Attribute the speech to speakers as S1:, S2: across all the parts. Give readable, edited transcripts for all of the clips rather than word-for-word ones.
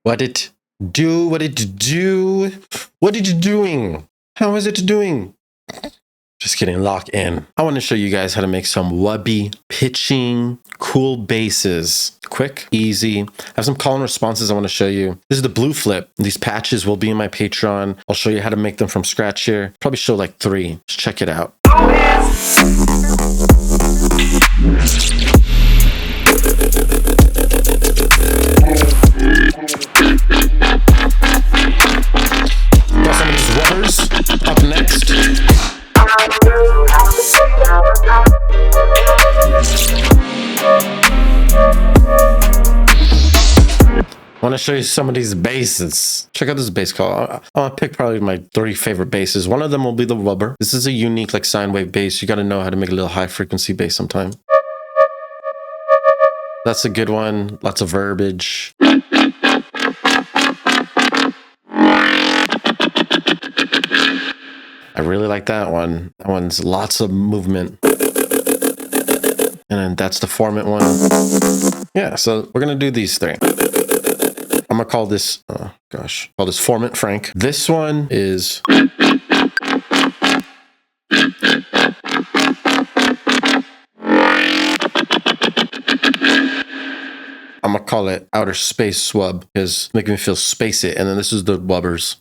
S1: What it do? What it do? What are you doing? How is it doing? Just kidding, lock in. I want to show you guys how to make some wubby pitching, cool basses. Quick, easy. I have some call and responses I want to show you. This is the blue flip. These patches will be in my Patreon. I'll show you how to make them from scratch here. Probably show like 3. Just check it out. Got some of these Wubbers up next. I want to show you some of these basses. Check out this bass call. I'll pick probably my 3 favorite basses. One of them will be the Wubber. This is a unique like sine wave bass. You got to know how to make a little high frequency bass sometime. That's a good one. Lots of verbiage. I really like that one. That one's lots of movement. And then that's the Formant one. Yeah, so we're going to do these 3. I'm going to call this, oh gosh, call this Formant Frank. This one is... I'm going to call it Outer Space Wub because it's making me feel spacey. And then this is the Wubbers.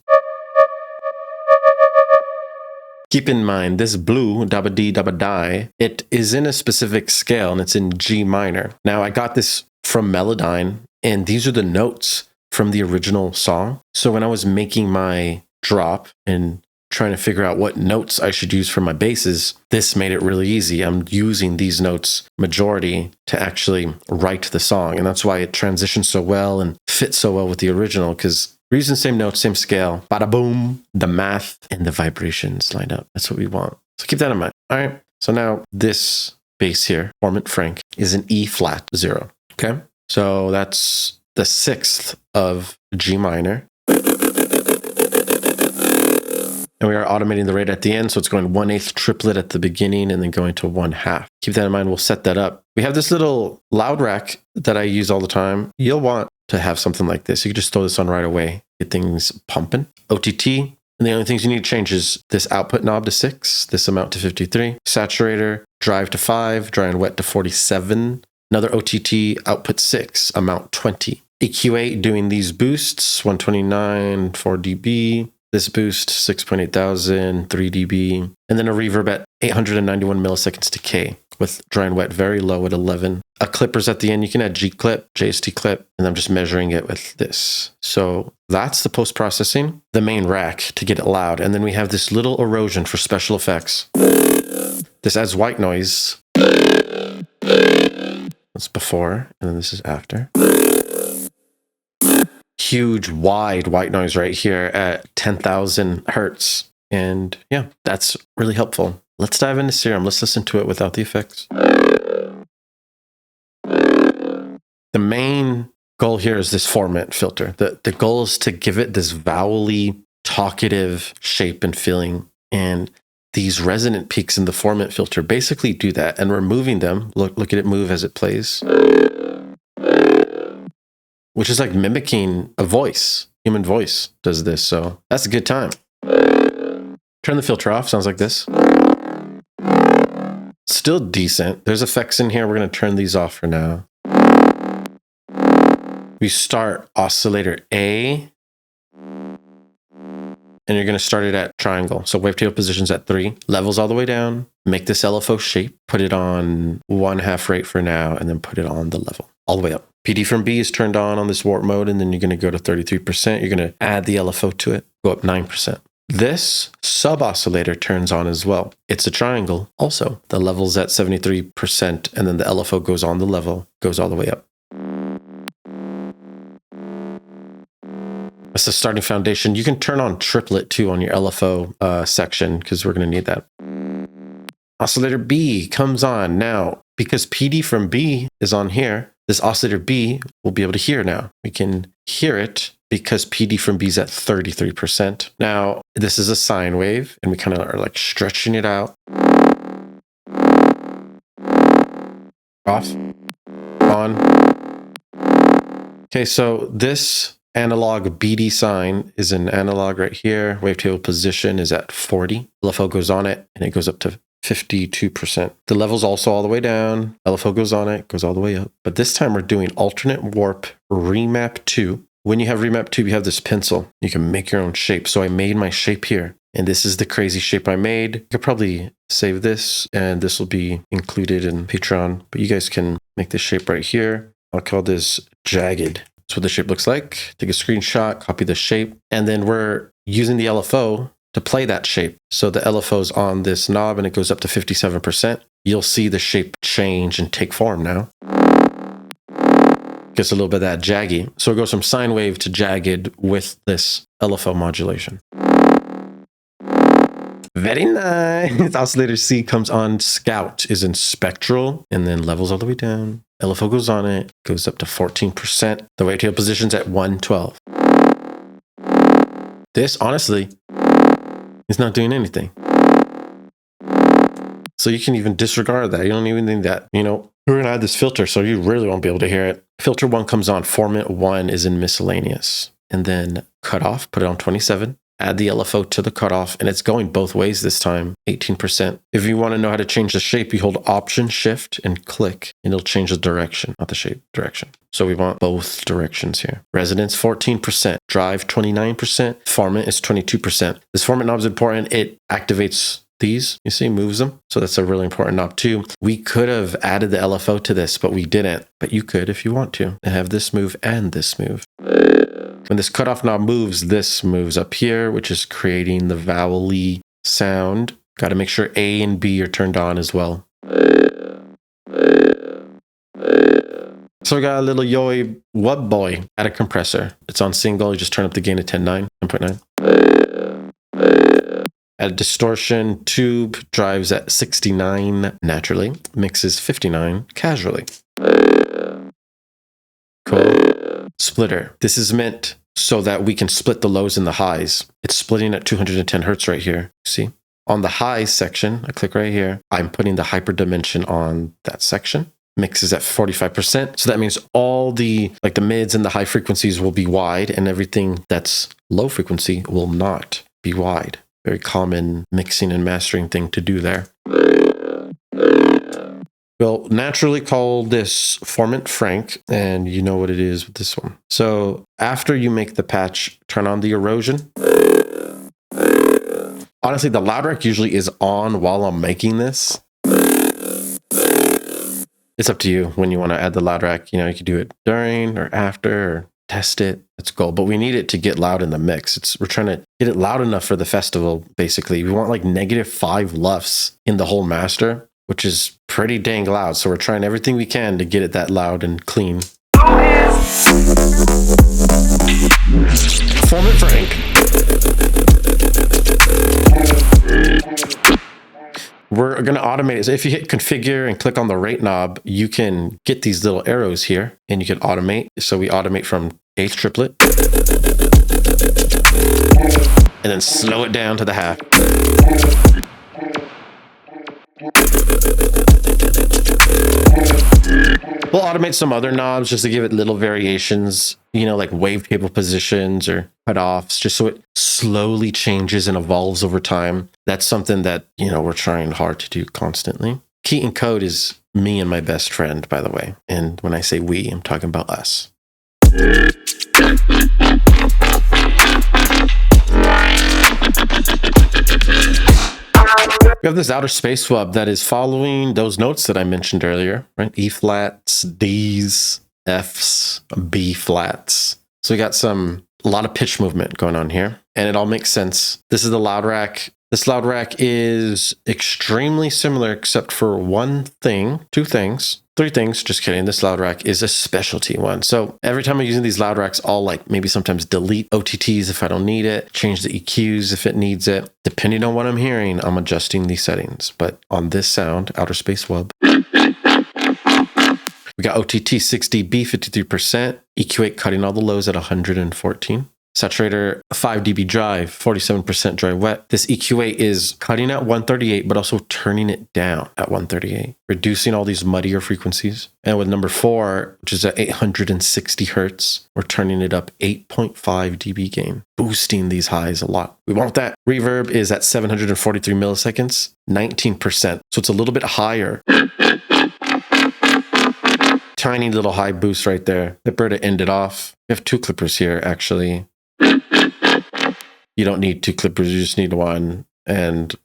S1: Keep in mind, this blue, dabba dee dabba die, it is in a specific scale and it's in G minor. Now, I got this from Melodyne, and these are the notes from the original song. So when I was making my drop and trying to figure out what notes I should use for my basses, this made it really easy. I'm using these notes majority to actually write the song. And that's why it transitions so well and fits so well with the original, because we're using the same notes, same scale. Bada boom. The math and the vibrations line up. That's what we want. So keep that in mind. All right. So now this bass here, Formant Frank, is an E flat 0. Okay. So that's the 6th of G minor. And we are automating the rate at the end. So it's going 1/8 triplet at the beginning and then going to 1/2. Keep that in mind. We'll set that up. We have this little loud rack that I use all the time. You'll want to have something like this. You can just throw this on right away. Get things pumping. OTT. And the only things you need to change is this output knob to 6, this amount to 53, saturator, drive to 5, dry and wet to 47, another OTT, output 6, amount 20. EQ8 doing these boosts, 129, 4 dB. This boost, 6.8 thousand, 3 dB. And then a reverb at 891 milliseconds decay with dry and wet very low at 11. A clippers at the end. You can add G clip, JST clip, and I'm just measuring it with this. So that's the post-processing, the main rack to get it loud. And then we have this little erosion for special effects. This adds white noise. That's before, and then this is after. Huge, wide white noise right here at 10,000 hertz. And yeah, that's really helpful. Let's dive into Serum. Let's listen to it without the effects. The main goal here is this Formant filter. The goal is to give it this vowely, talkative shape and feeling. And these resonant peaks in the Formant filter basically do that. And removing them, look at it move as it plays. Which is like mimicking a voice. Human voice does this, so that's a good time. Turn the filter off, sounds like this. Still decent. There's effects in here. We're going to turn these off for now. We start oscillator A. And you're going to start it at triangle. So wavetable positions at 3. Levels all the way down. Make this LFO shape. Put it on 1/2 rate for now. And then put it on the level. All the way up. PD from B is turned on this warp mode. And then you're going to go to 33%. You're going to add the LFO to it. Go up 9%. This sub-oscillator turns on as well. It's a triangle also. The level's at 73%. And then the LFO goes on the level. Goes all the way up. That's the starting foundation. You can turn on triplet too on your LFO section because we're going to need that. Oscillator B comes on now. Because PD from B is on here, this oscillator B will be able to hear now. We can hear it because PD from B is at 33%. Now, this is a sine wave, and we kind of are like stretching it out. Off. On. Okay, so this analog BD sign is an analog right here. Wavetable position is at 40. LFO goes on it and it goes up to 52%. The level's also all the way down. LFO goes on it, goes all the way up. But this time we're doing alternate warp remap 2. When you have remap 2, you have this pencil. You can make your own shape. So I made my shape here. And this is the crazy shape I made. You could probably save this and this will be included in Patreon. But you guys can make this shape right here. I'll call this jagged. That's what the shape looks like. Take a screenshot, copy the shape. And then we're using the LFO to play that shape. So the LFO is on this knob and it goes up to 57%. You'll see the shape change and take form now. Gets a little bit of that jaggy. So it goes from sine wave to jagged with this LFO modulation. Very nice. Oscillator C comes on Scout, is in spectral, and then levels all the way down. LFO goes on it, goes up to 14%. The wavetable position's at 112. This, honestly, is not doing anything. So you can even disregard that. You don't even think that, we're going to add this filter, so you really won't be able to hear it. Filter 1 comes on. Formant 1 is in miscellaneous. And then cutoff, put it on 27. Add the LFO to the cutoff, and it's going both ways this time, 18%. If you want to know how to change the shape, you hold Option, Shift, and click, and it'll change the direction, not the shape, direction. So we want both directions here. Resonance, 14%. Drive, 29%. Formant is 22%. This formant knob is important. It activates these, you see, moves them. So that's a really important knob too. We could have added the LFO to this, but we didn't. But you could if you want to, and have this move and this move. When this cutoff knob moves, this moves up here, which is creating the vowel-y sound. Got to make sure A and B are turned on as well. So we got a little yoy wub boy. Add a compressor. It's on single. You just turn up the gain to 10.9, 10.9. Add a distortion. Tube drives at 69 naturally. Mixes 59 casually. Cool. Splitter. This is meant so that we can split the lows and the highs. It's splitting at 210 hertz right here. See? On the highs section, I click right here. I'm putting the hyper dimension on that section. Mix is at 45%. So that means all the mids and the high frequencies will be wide, and everything that's low frequency will not be wide. Very common mixing and mastering thing to do there. We'll naturally call this Formant Frank, and you know what it is with this one. So after you make the patch, turn on the erosion. Honestly, the loud rack usually is on while I'm making this. It's up to you when you want to add the loud rack. You can do it during or after or test it. It's cool, but we need it to get loud in the mix. We're trying to get it loud enough for the festival, basically. We want like -5 LUFS in the whole master, which is pretty dang loud. So we're trying everything we can to get it that loud and clean. Formant Frank. We're going to automate it. So if you hit configure and click on the rate knob, you can get these little arrows here and you can automate. So we automate from 8th triplet and then slow it down to the half. We'll automate some other knobs just to give it little variations, like wavetable positions or cutoffs, just so it slowly changes and evolves over time. That's something that, we're trying hard to do constantly. Key and code is me and my best friend, by the way. And when I say we, I'm talking about us. We have this outer space wub that is following those notes that I mentioned earlier, right? E flats, Ds, Fs, B flats. So we got a lot of pitch movement going on here, and it all makes sense. This is the loud rack. This loud rack is extremely similar except for two things. 3 things, just kidding. This loud rack is a specialty one. So every time I'm using these loud racks, I'll maybe sometimes delete OTTs if I don't need it, change the EQs if it needs it. Depending on what I'm hearing, I'm adjusting these settings. But on this sound, outer space wub, we got OTT 6 dB, 53%, EQ8 cutting all the lows at 114. Saturator, 5 dB dry, 47% dry wet. This EQ8 is cutting at 138, but also turning it down at 138, reducing all these muddier frequencies. And with number 4, which is at 860 hertz, we're turning it up 8.5 dB gain, boosting these highs a lot. We want that. Reverb is at 743 milliseconds, 19%. So it's a little bit higher. Tiny little high boost right there. Clipper to end it off. We have 2 clippers here, actually. You don't need 2 clippers, you just need 1. And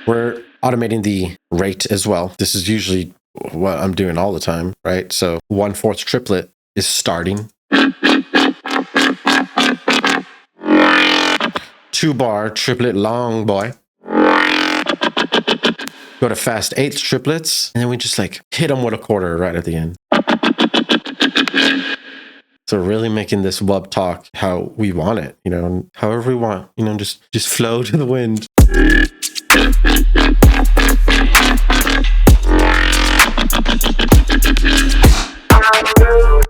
S1: we're automating the rate as well. This is usually what I'm doing all the time, right? So 1/4 triplet is starting. 2-bar triplet long boy. Go to fast 8th triplets, and then we just like hit them with a quarter right at the end. So really making this wub talk how we want it, you know, however we want, you know, just flow to the wind.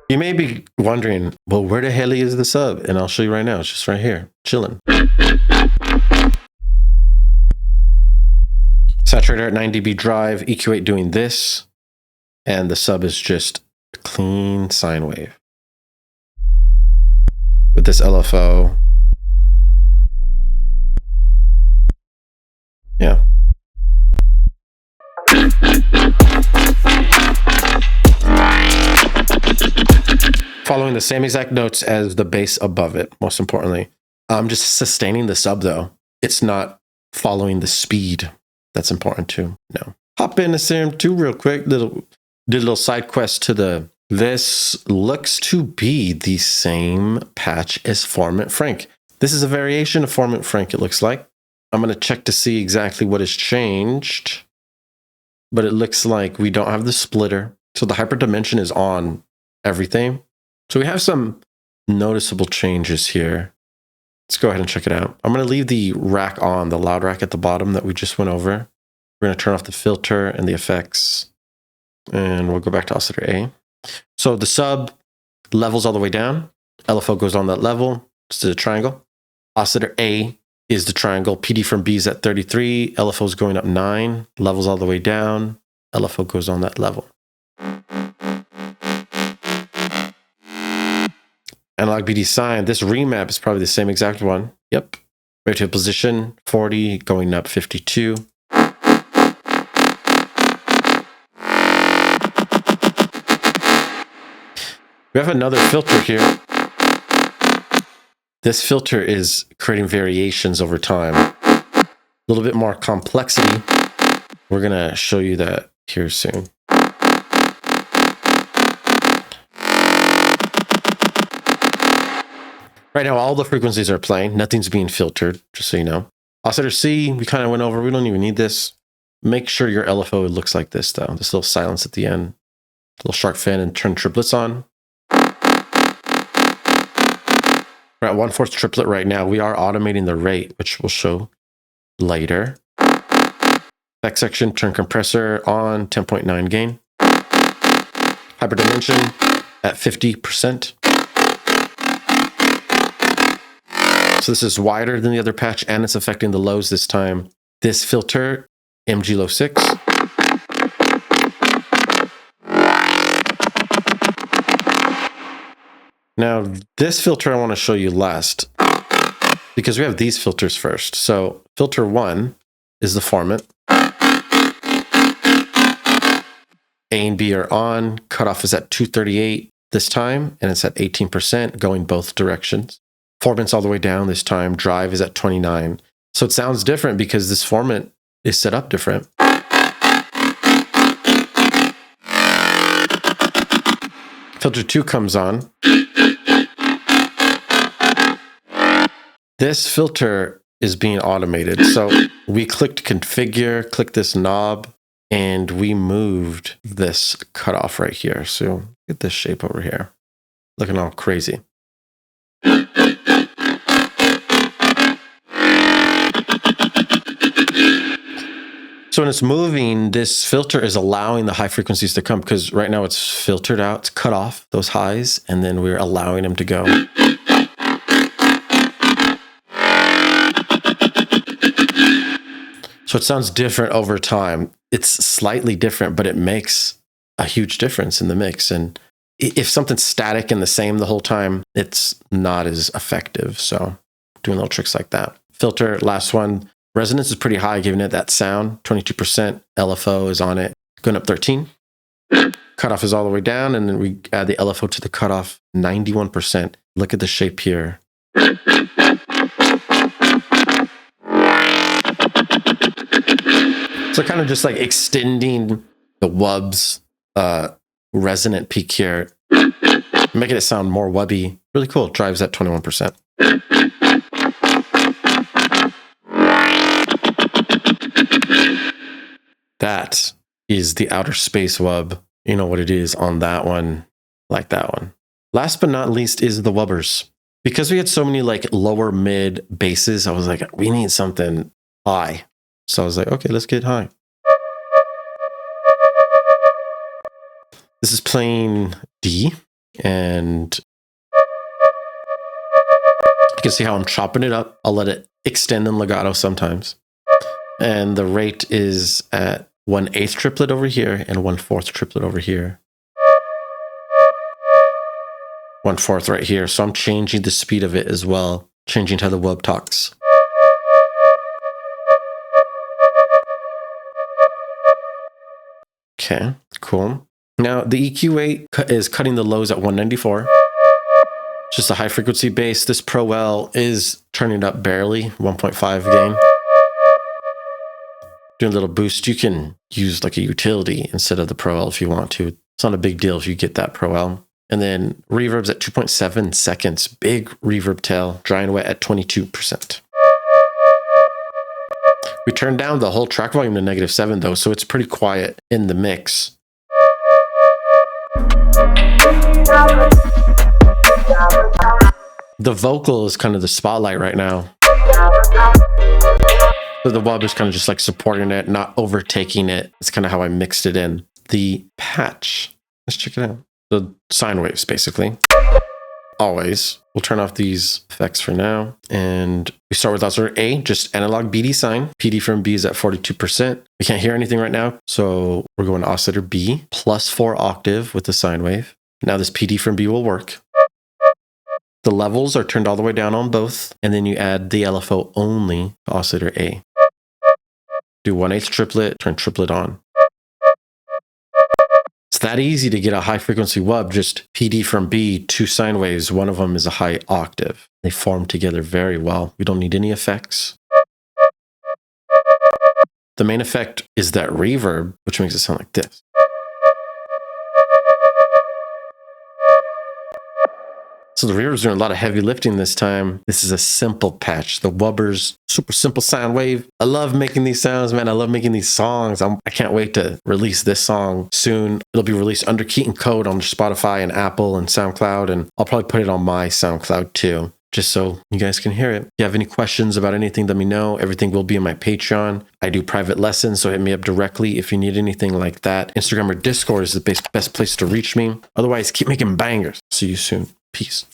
S1: You may be wondering, well, where the hell is the sub? And I'll show you right now. It's just right here, chilling. Saturator at 9 dB drive, EQ8 doing this, and the sub is just a clean sine wave. With this LFO. Yeah. Following the same exact notes as the bass above it, most importantly. I'm just sustaining the sub though. It's not following the speed. That's important too. No. Hop into Serum 2 real quick. Did a little side quest to the... This looks to be the same patch as Formant Frank. This is a variation of Formant Frank, it looks like. I'm going to check to see exactly what has changed. But it looks like we don't have the splitter. So the hyperdimension is on everything. So we have some noticeable changes here. Let's go ahead and check it out. I'm going to leave the rack on, the loud rack at the bottom that we just went over. We're going to turn off the filter and the effects. And we'll go back to oscillator A. So the sub levels all the way down. LFO goes on that level. It's the triangle. Oscillator A is the triangle. PD from B is at 33. LFO is going up 9. Levels all the way down. LFO goes on that level. Analog BD sine. This remap is probably the same exact one. Yep. Relative position 40 going up 52. We have another filter here. This filter is creating variations over time. A little bit more complexity. We're going to show you that here soon. Right now, all the frequencies are playing. Nothing's being filtered, just so you know. Oscillator C, we kind of went over. We don't even need this. Make sure your LFO looks like this, though. This little silence at the end. Little shark fin and turn triplets on. We're at 1/4 triplet right now. We are automating the rate, which we'll show later. Back section, turn compressor on, 10.9 gain. Hyperdimension at 50%. So this is wider than the other patch, and it's affecting the lows this time. This filter, MG low 6. Now, this filter I want to show you last, because we have these filters first. So filter 1 is the Formant. A and B are on. Cutoff is at 238 this time, and it's at 18% going both directions. Formant's all the way down this time. Drive is at 29. So it sounds different because this Formant is set up different. Filter 2 comes on. This filter is being automated. So we clicked configure, click this knob, and we moved this cutoff right here. So get this shape over here. Looking all crazy. So when it's moving, this filter is allowing the high frequencies to come, because right now it's filtered out, it's cut off those highs, and then we're allowing them to go. So it sounds different over time. It's slightly different, but it makes a huge difference in the mix. And if something's static and the same the whole time, it's not as effective. So doing little tricks like that. Filter, last one. Resonance is pretty high, giving it that sound, 22%. LFO is on it, going up 13. Cutoff is all the way down, and then we add the LFO to the cutoff, 91%. Look at the shape here. So kind of just like extending the Wubs resonant peak here, making it sound more wubby. Really cool. Drives at 21%. That is the outer space wub. You know what it is on that one, like that one. Last but not least is the Wubbers. Because we had so many like lower mid basses, I was like, we need something high. So I was like, okay, let's get high. This is playing D, and you can see how I'm chopping it up. I'll let it extend in legato sometimes. And the rate is at 1/8 triplet over here and 1/4 triplet over here. 1/4 right here. So I'm changing the speed of it as well, changing how the wub talks. Okay, cool. Now the EQ weight is cutting the lows at 194. Just a high frequency bass. This Pro L is turning it up barely, 1.5 gain. Doing a little boost. You can use like a utility instead of the Pro L if you want to. It's not a big deal if you get that Pro L. And then reverb's at 2.7 seconds. Big reverb tail, dry and wet at 22%. We turned down the whole track volume to -7 though, so it's pretty quiet in the mix. The vocal is kind of the spotlight right now. So the wub is kind of just like supporting it, not overtaking it. It's kind of how I mixed it in. The patch, let's check it out. The sine waves, basically. Always. We'll turn off these effects for now. And we start with oscillator A, just analog BD sine. PD from B is at 42%. We can't hear anything right now, so we're going to oscillator B, +4 octave with the sine wave. Now this PD from B will work. The levels are turned all the way down on both, and then you add the LFO only to oscillator A. Do 1/8 triplet, turn triplet on. It's that easy to get a high frequency wub, just PD from B, 2 sine waves. One of them is a high octave. They form together very well. We don't need any effects. The main effect is that reverb, which makes it sound like this. So the reverb's doing a lot of heavy lifting this time. This is a simple patch. The Wubbers, super simple sound wave. I love making these sounds, man. I love making these songs. I can't wait to release this song soon. It'll be released under Keaton Code on Spotify and Apple and SoundCloud, and I'll probably put it on my SoundCloud too, just so you guys can hear it. If you have any questions about anything, let me know. Everything will be in my Patreon. I do private lessons, so hit me up directly if you need anything like that. Instagram or Discord is the best place to reach me. Otherwise, keep making bangers. See you soon. Peace.